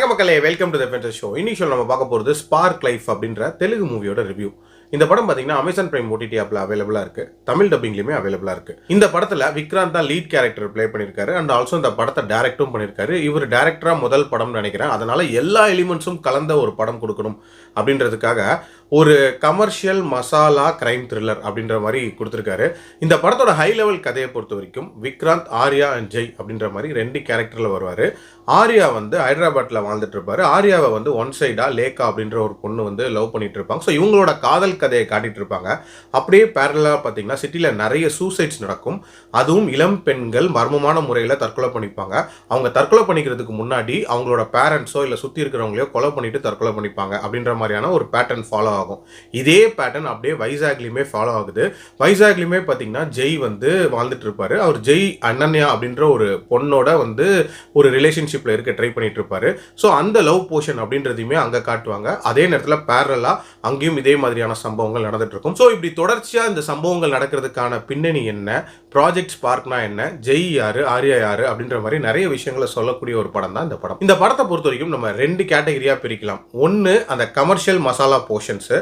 வணக்கம் மக்களே, welcome to the fences show. இன்னைக்கு நம்ம பார்க்க போகிறது ஸ்பார்க் லைஃப் அப்படின்ற தெலுங்கு மூவியோட ரிவ்யூ. இந்த படம் பார்த்தீங்கன்னா அமேசான் பிரைம் ஓடிடி ஆப்ல அவைலபிளா இருக்கு. தமிழ் டப்பிங்லயுமே அவைலபிளா இருக்கு. இந்த படத்துல விக்ராந்த் தான் லீட் கேரக்டர் ப்ளே பண்ணிருக்காரு அண்ட் ஆல்சோ இந்த படத்தை டைரக்டும் பண்ணிருக்காரு. இவர் டைரக்டரா முதல் படம் நினைக்கிறேன். அதனால எல்லா எலிமெண்ட்ஸும் கலந்த ஒரு படம் கொடுக்கணும் அப்படின்றதுக்காக ஒரு கமர்ஷியல் மசாலா கிரைம் த்ரில்லர் அப்படின்ற மாதிரி கொடுத்துருக்காரு. இந்த படத்தோட ஹை லெவல் கதையை பொறுத்த வரைக்கும் விக்ராந்த், ஆர்யா அண்ட் ஜெய் அப்படின்ற மாதிரி ரெண்டு கேரக்டர்ல வருவாரு. ஆர்யா வந்து ஹைதராபாத்ல வாழ்ந்துட்டு இருப்பாரு. ஆர்யாவை வந்து ஒன் சைடா லேகா அப்படின்ற ஒரு பொண்ணு வந்து லவ் பண்ணிட்டு இருப்பாங்க. ஸோ இவங்களோட காதல் கதையை காட்டிட்டு இருப்பாங்க. அப்படியே பேரலா பார்த்தீங்கன்னா சிட்டில நிறைய சூசைட்ஸ் நடக்கும். அதுவும் இளம் பெண்கள் மர்மமான முறையில் தற்கொலை பண்ணிப்பாங்க. அவங்க தற்கொலை பண்ணிக்கிறதுக்கு முன்னாடி அவங்களோட பேரண்ட்ஸோ இல்லை சுற்றி இருக்கிறவங்களையோ கொலை பண்ணிட்டு தற்கொலை பண்ணிப்பாங்க அப்படின்ற மாதிரியான ஒரு பேட்டர்ன் ஃபாலோ ஆகும். இதே பேட்டர்ன் அப்படியே வைசாக்லையுமே ஃபாலோ ஆகுது. வைசாக்லையுமே பார்த்தீங்கன்னா ஜெய் வந்து வாழ்ந்துட்டு இருப்பாரு. அவர் ஜெய் அனன்யா அப்படின்ற ஒரு பொண்ணோட வந்து ஒரு ரிலேஷன்ஷிப்ல இருக்க ட்ரை பண்ணிட்டு இருப்பாரு. ஸோ அந்த லவ் போர்ஷன் அப்படின்றதையுமே அங்கே காட்டுவாங்க. அதே நேரத்தில் பேரலா அங்கேயும் இதே மாதிரியான சம்பவங்கள் நடந்துட்டு இருக்கும். ஸோ இப்படி தொடர்ச்சியா இந்த சம்பவங்கள் நடக்கிறதுக்கான பின்னணி என்ன, ப்ராஜெக்ட் ஸ்பார்க்னா என்ன, ஜெய் யாரு, ஆர்யா யாரு அப்படின்ற மாதிரி நிறைய விஷயங்களை சொல்லக்கூடிய ஒரு படம் தான் இந்த படம். இந்த படத்தை பொறுத்த வரைக்கும் நம்ம ரெண்டு கேட்டகரியா பிரிக்கலாம். ஒன்னு அந்த கமர்ஷியல் மசாலா போர்ஷன்ஸ்,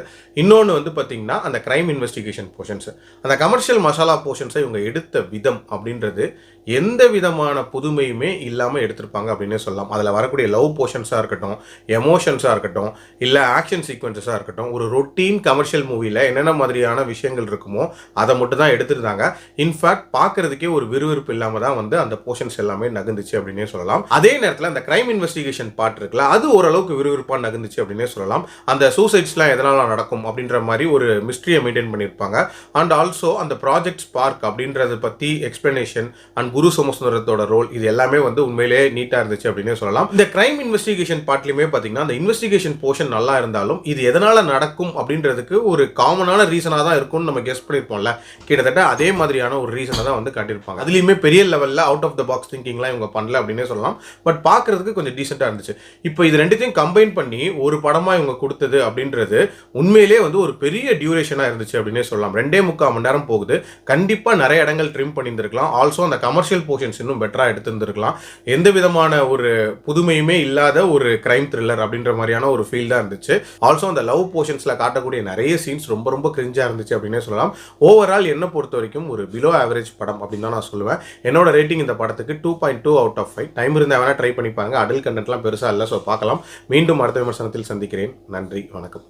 இன்னொன்று வந்து பார்த்தீங்கன்னா அந்த கிரைம் இன்வெஸ்டிகேஷன் போர்ஷன்ஸ். அந்த கமர்ஷியல் மசாலா போர்ஷன்ஸை இவங்க எடுத்த விதம் அப்படின்றது எந்த விதமான புதுமையுமே இல்லாமல் எடுத்திருப்பாங்க அப்படின்னு சொல்லலாம். அதில் வரக்கூடிய லவ் போர்ஷன்ஸாக இருக்கட்டும், எமோஷன்ஸாக இருக்கட்டும், இல்லை ஆக்ஷன் சீக்வன்சஸாக இருக்கட்டும், ஒரு ரொட்டீன் கமர்ஷியல் மூவியில் என்னென்ன மாதிரியான விஷயங்கள் இருக்குமோ அதை மட்டும் தான் எடுத்திருந்தாங்க. இன்ஃபேக்ட் பார்க்கறதுக்கே ஒரு விறுவிறுப்பு இல்லாமல் தான் வந்து அந்த போர்ஷன்ஸ் எல்லாமே நகர்ந்துச்சு அப்படின்னே சொல்லலாம். அதே நேரத்தில் அந்த கிரைம் இன்வெஸ்டிகேஷன் பார்ட் இருக்குல்ல, அது ஓரளவுக்கு விறுவிறுப்பாக நகர்ந்துச்சு அப்படின்னே சொல்லலாம். அந்த சூசைட்ஸ்லாம் எதனால நடக்கும் அப்படின்ற மாதிரி ஒரு மிஸ்ட்ரியை மெயின்டைன் பண்ணியிருப்பாங்க. அண்ட் ஆல்சோ அந்த ப்ராஜெக்ட் ஸ்பார்க் அப்படின்றத பற்றி எக்ஸ்பிளனேஷன் அண்ட் குரு சோமசுந்தரத்தோட ரோல் இது எல்லாமே வந்து உண்மையிலேயே நீட்டாக இருந்துச்சு அப்படின்னே சொல்லலாம். இந்த கிரைம் இன்வெஸ்டிகேஷன் பார்ட்லையுமே பார்த்தீங்கன்னா அந்த இன்வெஸ்டிகேஷன் போர்ஷன் நல்லா இருந்தாலும் இது எதனால நடக்கும் அப்படின்றதுக்கு ஒரு காமனான ரீசனாக தான் இருக்கும்னு நம்ம கெஸ் பண்ணியிருப்போம்ல, கிட்டத்தட்ட அதே மாதிரியான ஒரு ரீசனை தான் வந்து காட்டியிருப்பாங்க. அதுலேயுமே பெரிய லெவலில் அவுட் ஆஃப் த பாக்ஸ் திங்கிங்லாம் இவங்க பண்ணல அப்படின்னே சொல்லலாம். பட் பார்க்கறதுக்கு கொஞ்சம் டீசெண்டாக இருந்துச்சு. இப்போ இது ரெண்டுத்தையும் கம்பைன் பண்ணி ஒரு படமாக இவங்க கொடுத்தது அப்படின்றது உண்மையிலே வந்து ஒரு பெரிய டியூரேஷனாக இருந்துச்சு அப்படின்னே சொல்லலாம். 2.25 மணி நேரம் போகுது. கண்டிப்பாக நிறைய இடங்கள் ட்ரிம் பண்ணியிருந்திருக்கலாம். ஆல்சோ அந்த கமர்ஷியல் போர்ஷன்ஸ் இன்னும் பெட்டராக எடுத்திருந்திருக்கலாம். எந்த விதமான ஒரு புதுமையுமே இல்லாத ஒரு கிரைம் த்ரில்லர் அப்படின்ற மாதிரியான ஒரு ஃபீல் தான் இருந்துச்சு. ஆல்சோ அந்த லவ் போர்ஷன்ஸில் காட்டக்கூடிய நிறைய சீன்ஸ் ரொம்ப ரொம்ப கிரிஞ்சாக இருந்துச்சு அப்படின்னே சொல்லலாம். ஓவரால் என்ன பொறுத்த வரைக்கும் ஒரு பிலோ ஆவரேஜ் படம் அப்படின்னு தான் நான் சொல்லுவேன். என்னோட ரேட்டிங் இந்த படத்துக்கு 2.2 அவுட் ஆஃப் 5. டைம் இருந்தால் வேணா ட்ரை பண்ணி பாருங்க. அடல்ட் கண்டென்ட்லாம் பெருசாக இல்லை. ஸோ பார்க்கலாம். மீண்டும் அடுத்த விமர்சனத்தில் சந்திக்கிறேன். நன்றி, வணக்கம்.